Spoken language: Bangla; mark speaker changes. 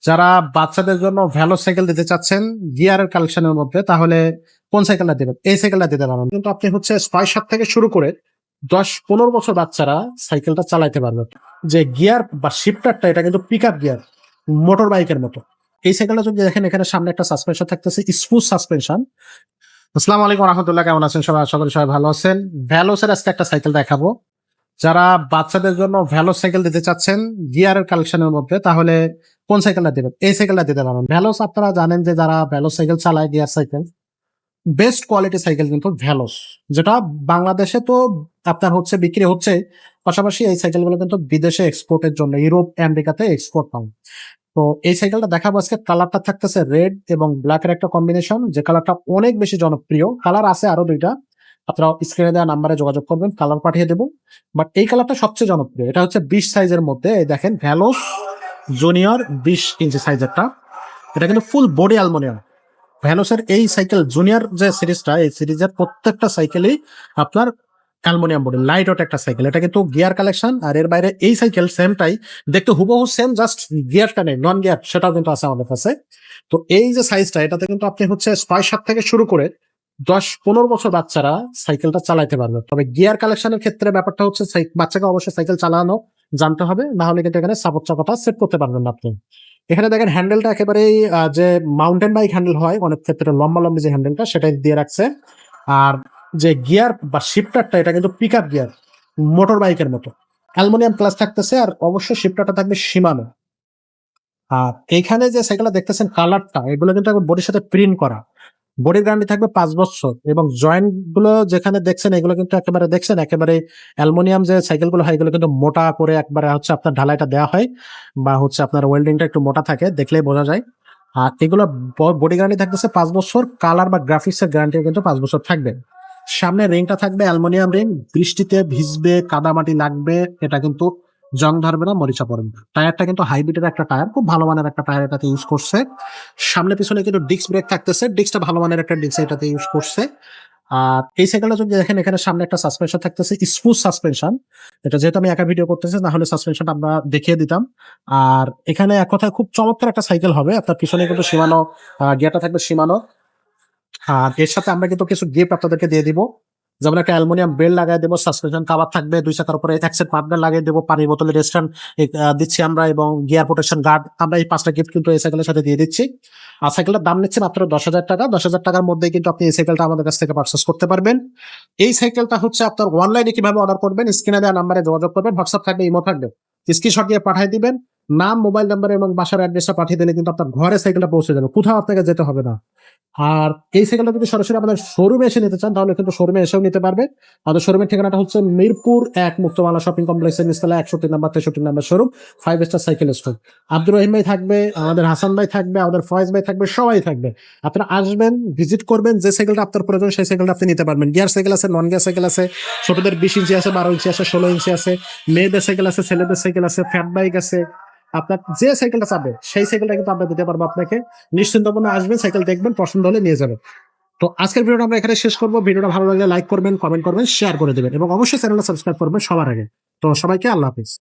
Speaker 1: যারা বাচ্চাদের জন্য ভ্যালো সাইকেল দিতে চাচ্ছেন গিয়ারের কালেকশনের মধ্যে, তাহলে কোন সাইকেলটা দিবেন? এই সাইকেলটা দিতে পারেন। কিন্তু আপনি হচ্ছে ৬-৭ থেকে শুরু করে ১০-১৫ বছর বাচ্চারা সাইকেলটা চালাইতে পারবে। যে গিয়ার বা শিফটারটা, এটা কিন্তু পিকআপ গিয়ার, মোটর বাইকের মতো। এই সাইকেলটা যদি দেখেন, এখানে সামনে একটা সাসপেনশন থাকতেছে, স্মুথ সাসপেনশন। আসসালামু আলাইকুম রাহমাতুল্লাহ, কেমন আছেন সবাই? আশা করি সবাই ভালো আছেন। ভ্যালোসের আজকে একটা সাইকেল দেখাবো। যারা বাচ্চাদের জন্য ভ্যালোস সাইকেল দিতে চাচ্ছেন গিয়ারের কালেকশনের মধ্যে, তাহলে কোন সাইকেলটা দিবেন? এই সাইকেলটা দিতে পারেন। ভ্যালোস আপনারা জানেন যে যারা ভ্যালোস সাইকেল চালায়, gear cycle, best quality cycle কিন্তু ভ্যালোস, যেটা বাংলাদেশে তো আপনার হচ্ছে বিক্রি হচ্ছে, পাশাপাশি এই সাইকেলগুলো কিন্তু বিদেশে এক্সপোর্টের জন্য ইউরোপ আমেরিকাতে এক্সপোর্ট হয়। তো এই সাইকেলটা দেখাবো আজকে। কালারটা থাকতেছে রেড এবং ব্ল্যাকের একটা কম্বিনেশন, যে কালারটা অনেক বেশি জনপ্রিয়। কালার আছে আরো দুইটা, আপনারা স্ক্রিনে দেওয়া নাম্বারে যোগাযোগ করবেন, কালার পাঠিয়ে দেবো। বাট এই কালারটা সবচেয়ে জনপ্রিয়। এটা হচ্ছে 20 সাইজের মধ্যে। এই দেখেন, ভ্যালোস জুনিয়র 20 ইঞ্চি সাইজেরটা। এটা কিন্তু ফুল বডি অ্যালুমিনিয়াম। ভ্যালোসের এই সাইকেল জুনিয়র যে সিরিজটা, এই সিরিজের প্রত্যেকটা সাইকেলই আপনার অ্যালুমিনিয়াম বডি, লাইট ওয়েট একটা সাইকেল। এটা কিন্তু গিয়ার কালেকশন। আর এর বাইরে এই সাইকেল সেমটাই দেখতে হুবহু সেম, জাস্ট গিয়ারটা নেই, নন গিয়ার, সেটাও কিন্তু আছে আমাদের কাছে। তো এই যে সাইজটা, এটাতে কিন্তু আপনি হচ্ছে ৬-৭ থেকে শুরু করে ১০-১৫ বছর বাচ্চারা সাইকেলটা চালাইতে পারবে। তবে গিয়ার কালেকশনের ক্ষেত্রে ব্যাপারটা হচ্ছে বাচ্চাকে অবশ্যই সাইকেল চালানো জানতে হবে, না হলে কিন্তু এখানে সাপোর্ট চাকাটা সেট করতে পারবেন না আপনি। এখানে দেখেন হ্যান্ডেলটা একেবারেই যে মাউন্টেন বাইক হ্যান্ডেল হয় অনেক ক্ষেত্রে, লম্বা লম্বি যে হ্যান্ডেলটা, সেটাই দিয়ে রাখছে। আর যে গিয়ার বা শিফটারটা, এটা কিন্তু পিকআপ গিয়ার, মোটর বাইকের মতো। অ্যালুমিনিয়াম ক্লাচ থাকতেছে, আর অবশ্যই শিফটারটা থাকবে সীমানো। আর এইখানে যে সাইকেলটা দেখতেছেন কালারটা, এগুলো কিন্তু একবার বডির সাথে প্রিন্ট করা। বডির গ্যারান্টি থাকবে ৫ বছর, এবং জয়েন্ট গুলো যেখানে দেখছেন, এগুলো কিন্তু একেবারে দেখছেন একেবারে অ্যালুমিনিয়াম যে সাইকেল গুলো হয়, এগুলো কিন্তু মোটা করে একবারে হচ্ছে আপনার ঢালাইটা দেওয়া হয়, বা হচ্ছে আপনার ওয়েল্ডিংটা একটু মোটা থাকে, দেখলেই বোঝা যায়। আর এগুলো বডি গ্যারান্টি থাকতেছে ৫ বছর, কালার বা গ্রাফিক্স এর গ্যারান্টি কিন্তু ৫ বছর থাকবে। সামনে রিংটা থাকবে অ্যালুমিনিয়াম রিং, বৃষ্টিতে ভিজবে, কাদামাটি লাগবে, এটা কিন্তু জং ধরবে না, মরিচা পড়বে না। টায়ারটা কিন্তু হাইব্রিডের একটা টায়ার, খুব ভালো মানের একটা টায়ার এটাতে ইউজ করছে। সামনে পিছনে কিন্তু ডিস্ক ব্রেক থাকতেছে, ডিস্কটা ভালো মানের একটা ডিস্ক এটাতে ইউজ করছে। আর এই সাইকেলটা যদি দেখেন, এখানে সামনে একটা সাসপেনশন থাকতেছে, স্মুথ সাসপেনশন। এটা যেহেতু আমি একা ভিডিও করতেছি, না হলে সাসপেনশনটা আমরা দেখিয়ে দিতাম। আর এখানে এক কথায় খুব চমৎকার একটা সাইকেল হবে। আপনার পিছনে কিন্তু সীমানো গিয়ারটা থাকবে সীমানো। আর এর সাথে আমরা কিন্তু কিছু গিফট আপনাদেরকে দিয়ে দিব, যেমন একটা অ্যালুমিনিয়াম বেল্ট লাগাই দেবো, সাসপেনশন কভার থাকবে, 2 চাকার উপরে এক সেট পার্টনার লাগিয়ে দেবো, পানির বোতলের স্ট্যান্ড দিচ্ছি আমরা, এবং গিয়ার প্রোটেকশন গার্ড। আমরা এই 5টা গিফট কিন্তু এই সাইকেলের সাথে দিয়ে দিচ্ছি। আর সাইকেলটার দাম নিচ্ছে মাত্র 10,000 টাকা। 10,000 টাকার মধ্যে কিন্তু আপনি এই সাইকেলটা আমাদের কাছ থেকে পারচেস করতে পারবেন। এই সাইকেলটা হচ্ছে আপনার অনলাইনে কিভাবে অর্ডার করবেন, স্ক্রিনে দেওয়া নাম্বারে যোগাযোগ করবেন, হোয়াটসঅ্যাপ থাকবে, ইমো থাকবে, স্ক্রিনশট দিয়ে পাঠিয়ে দিবেন। নাম, মোবাইল নাম্বার এবং বাসার অ্যাড্রেসটা পাঠিয়ে দিলে কিন্তু আপনার ঘরে সাইকেলটা পৌঁছে যাবে, কোথাও আপনাকে যেতে হবে না। আর এই সাইকেলটা যদি সরাসরি আমাদের শোরুমে এসে নিতে চান, তাহলে কিন্তু শোরুমে এসেও নিতে পারবে। আমাদের শোরুমের ঠিকানাটা হচ্ছে মিরপুর ১ মুক্তমালা শপিং কমপ্লেক্সের নিচতলা ৬১ number ৬৩ number showroom, 5 star cycle store. Abdur Rahim ভাই থাকবে, আমাদের হাসান ভাই থাকবে, আমাদের ফয়েজ ভাই থাকবে, সবাই থাকবে। আপনারা আসবেন, ভিজিট করবেন, যে সাইকেলটা আপনার প্রয়োজন সেই সাইকেলটা আপনি নিতে পারবেন। গিয়ার সাইকেল আছে, নন গিয়ার সাইকেল আছে, ছোটদের 20 ইঞ্চি আছে, 12 ইঞ্চি আছে, 16 ইঞ্চি আছে, মেয়েদের সাইকেল আছে, ছেলেদের সাইকেল আছে, ফ্যাট বাইক আছে। আপনার যে সাইকেলটা চাবে সেই সাইকেলটা কিন্তু আমরা দিতে পারবো আপনাকে। নিশ্চিন্ত মনে আসবেন, সাইকেল দেখবেন, পছন্দ হলে নিয়ে যাবেন। তো আজকের ভিডিওটা আমরা এখানে শেষ করবো। ভিডিওটা ভালো লাগলে লাইক করবেন, কমেন্ট করবেন, শেয়ার করে দেবেন, এবং অবশ্যই চ্যানেলটা সাবস্ক্রাইব করবেন সবার আগে। তো সবাইকে আল্লাহ হাফিজ।